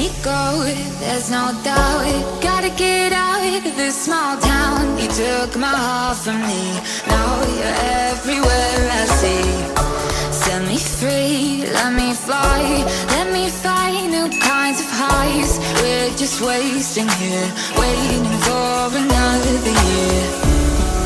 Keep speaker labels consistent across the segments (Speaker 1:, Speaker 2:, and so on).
Speaker 1: me go, there's no doubt. Gotta get out of this small town. You took my heart from me, now you're everywhere I see. Set me free, let me fly, let me find new kinds of highs. We're just wasting here, waiting for another year.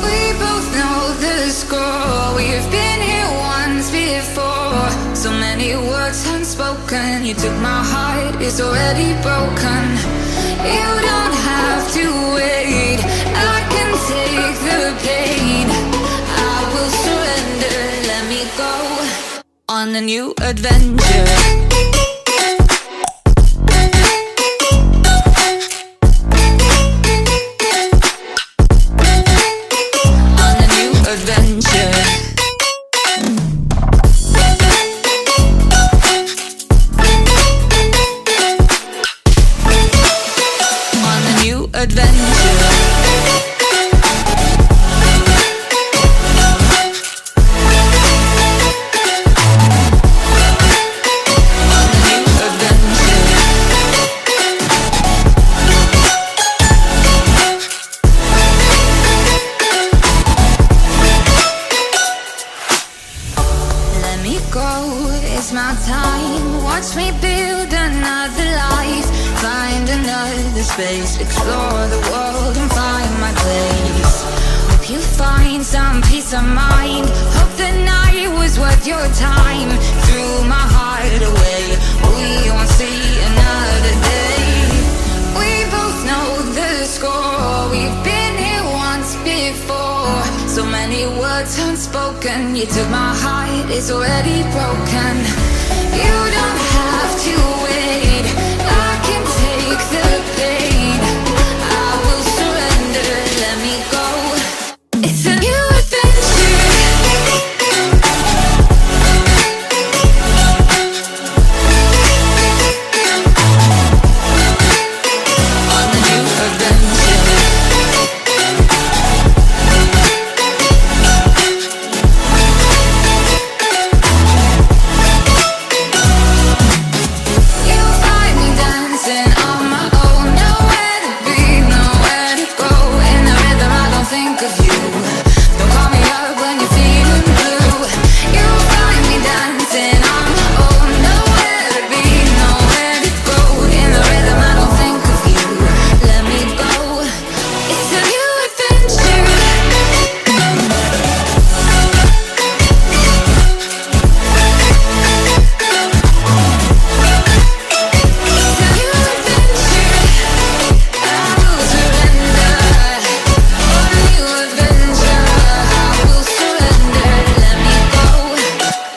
Speaker 1: We both know the score, we've been here once before. So many words unspoken, you took my heart, it's already broken. You don't have to wait, I can take the pain. I will surrender, let me go on a new adventure.
Speaker 2: Space, explore the world and find my place. Hope you find some peace of mind. Hope the night was worth your time. Threw my heart away, we won't see another day. We both know the score, we've been here once before. So many words unspoken, you took my heart, it's already broken. You don't have to wait, I can take the pain. I will surrender, let me go. It's a new adventure. On a new adventure. You'll find me dancing on my own. Nowhere to be, nowhere to go. In the rhythm I don't think of you. Don't call me up when you're feeling blue. You'll find me dancing on my own. Nowhere to be, nowhere to go. In the rhythm I don't think of you. Let me go. It's a new adventure.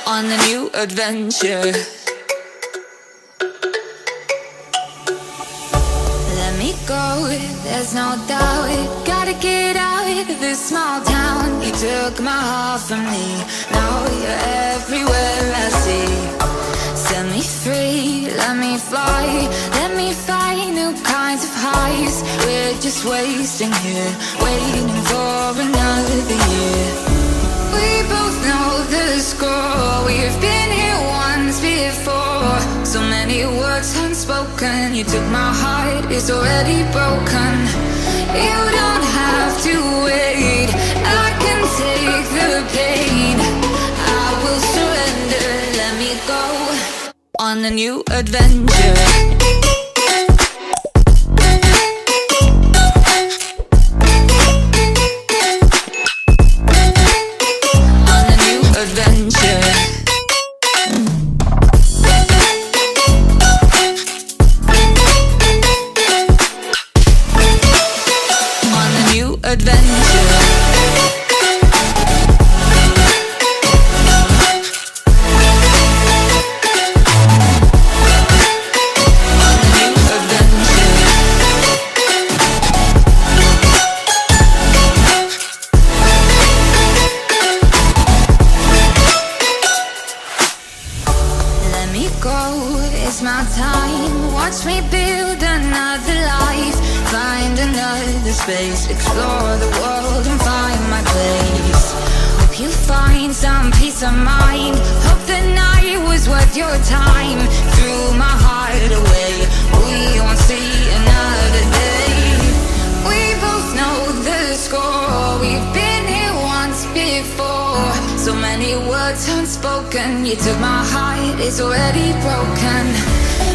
Speaker 2: On a new adventure. Let me go, there's no doubt. Gotta get out of this small town. You took my heart from me, now you're everywhere I see. Set me free, let me fly, let me find new kinds of highs. We're just wasting here, waiting for another year. We both know the score, we've been here once before. So many words unspoken, you took my heart, it's already broken. You don't have to wait, I can take the pain. I will surrender, let me go on a new adventure. It's my time, watch me build another life. Find another space, explore the world and find my place. Hope you find some peace of mind. Hope the night was worth your time. Threw my heart away, we
Speaker 1: So many words unspoken. You took my heart, it's already broken.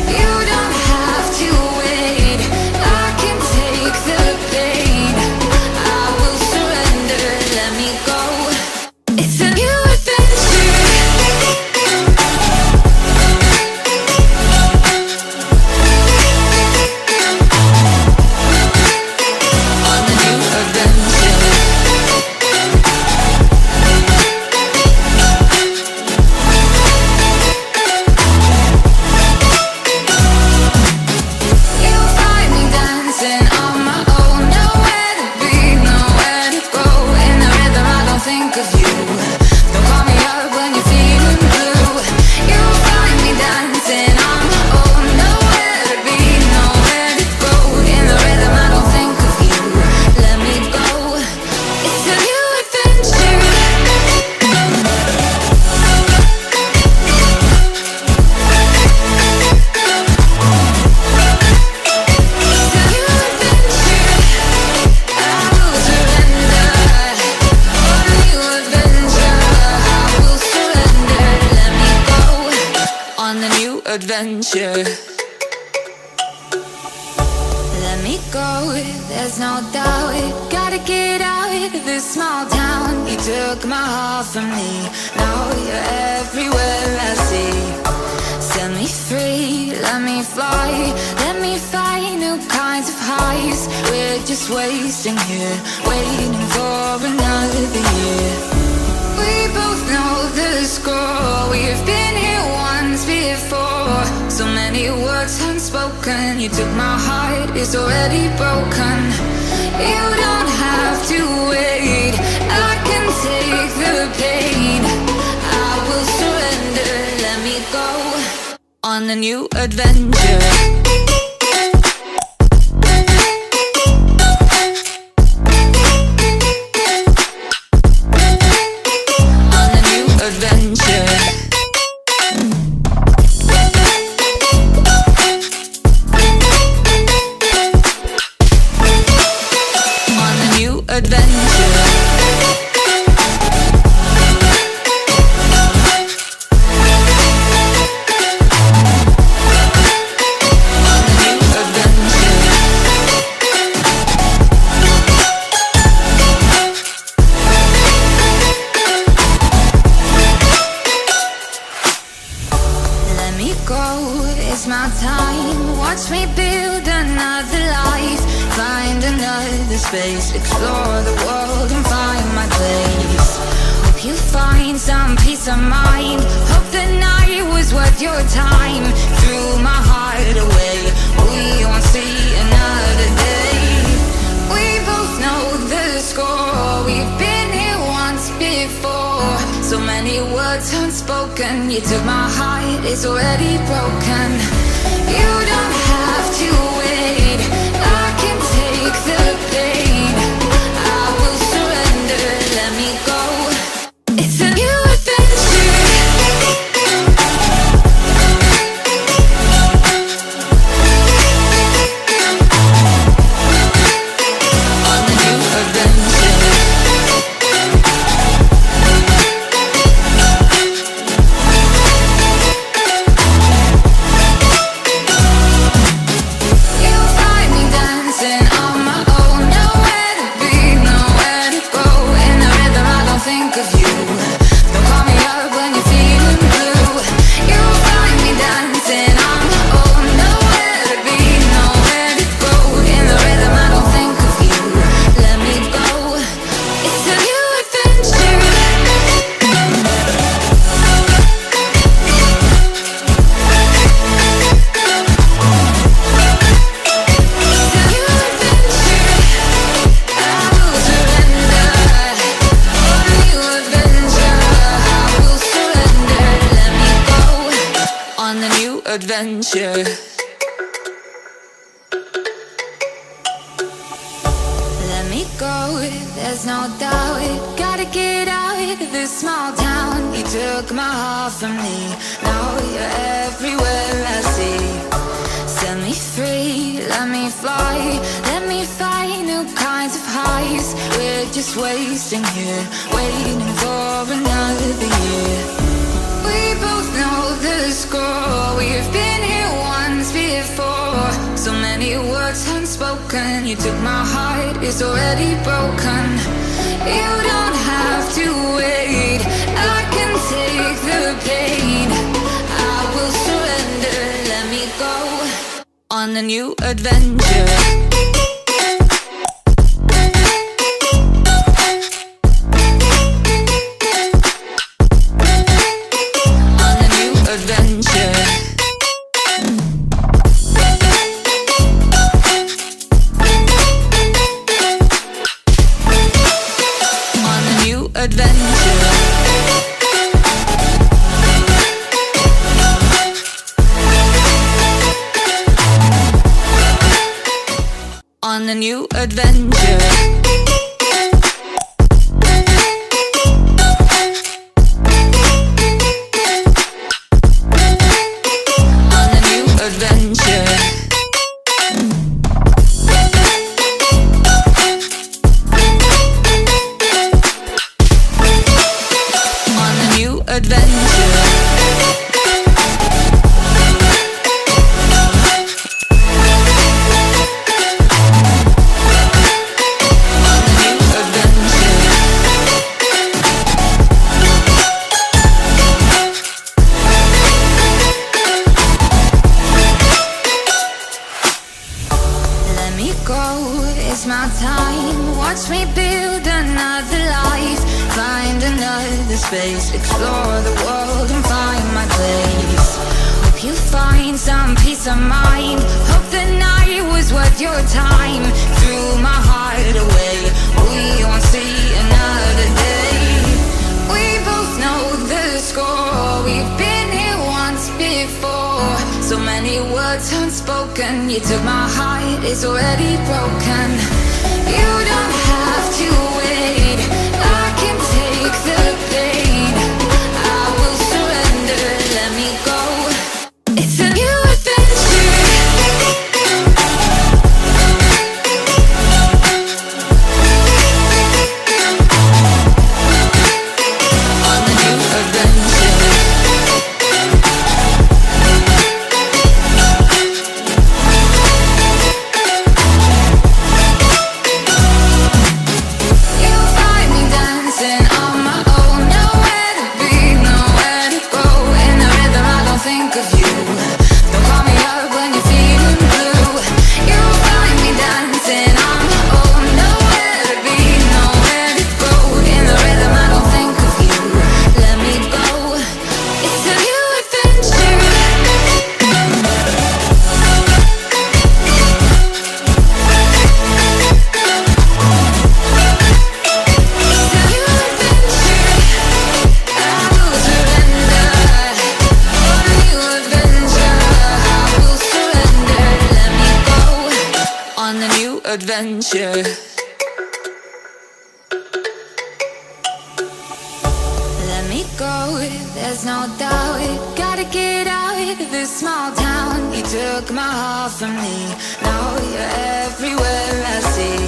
Speaker 1: You don't have to wait, I can take the pain. I will surrender, let me go. It's a new adventure. On the new adventure. You find me dancing on my own, nowhere to be, nowhere to go. In the rhythm I don't think of you. Don't call me up when you're feeling blue. You find me dancing on my own, nowhere to be, nowhere to go. In the rhythm I don't think of you. Let me go. It's a new adventure. It's a new adventure. I will surrender. On a new adventure. I will surrender. Let me go. On the new adventure. Let me go, there's no doubt. Gotta get out of this small town. You took my heart from me, now you're everywhere I see. Set me free, let me fly. Let me find new kinds of highs. We're just wasting here, waiting for another year. We both know the score. We've been here once before. So many words unspoken. You took my heart, it's already broken. You don't have to wait, I can take the pain. I will surrender, let me go. On a new adventure. On a new adventure. On a new adventure. On a new adventure. Let me go, it's my time. Watch me build another life. Find another space. Explore the world and find my place. Hope you find some peace of mind. Hope the night was worth your time. Threw my heart away, we won't see another day. We both know the score. We've been here once before. So many words unspoken. You took my heart, it's already broken. You don't have to wait, I can take the pain. I will surrender, let me go. It's a new adventure. On the new adventure. You find me dancing on my own, nowhere to be, nowhere to go. In the rhythm I don't think of you. Don't call me up when you're feeling blue. You find me dancing on my own, nowhere to be, nowhere to go. In the rhythm I don't think of you. Let me go. It's a new adventure. It's a new adventure. I will surrender. On a new adventure. I will surrender. Let me go. On the new adventure. Let me go, there's no doubt. Gotta get out of this small town. You took my heart from me, now you're everywhere I see. Set me free, let me fly. Let me find new kinds of highs. We're just wasting here, waiting for another is already broken. You don't have to wait, I can take the pain. I will surrender, let me go on a new adventure. On a new adventure. On a new adventure. On a new adventure. It's my time, watch me build another life. Find another space, explore the world and find my place. Hope you find some peace of mind. Hope the night was worth your time. Threw my heart away, we won't see another day. We both know the score, we've been here once before. So many words unspoken, you took my heart, it's already broken. You don't have to wait, I can take the pain. I will surrender, let me go. It's a new adventure. On a new adventure. Adventure. Let me go, there's no doubt. Gotta get out of this small town. You took my heart from me, now you're everywhere I see.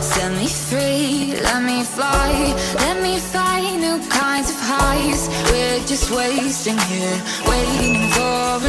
Speaker 1: Set me free, let me fly. Let me find new kinds of highs. We're just wasting here, waiting for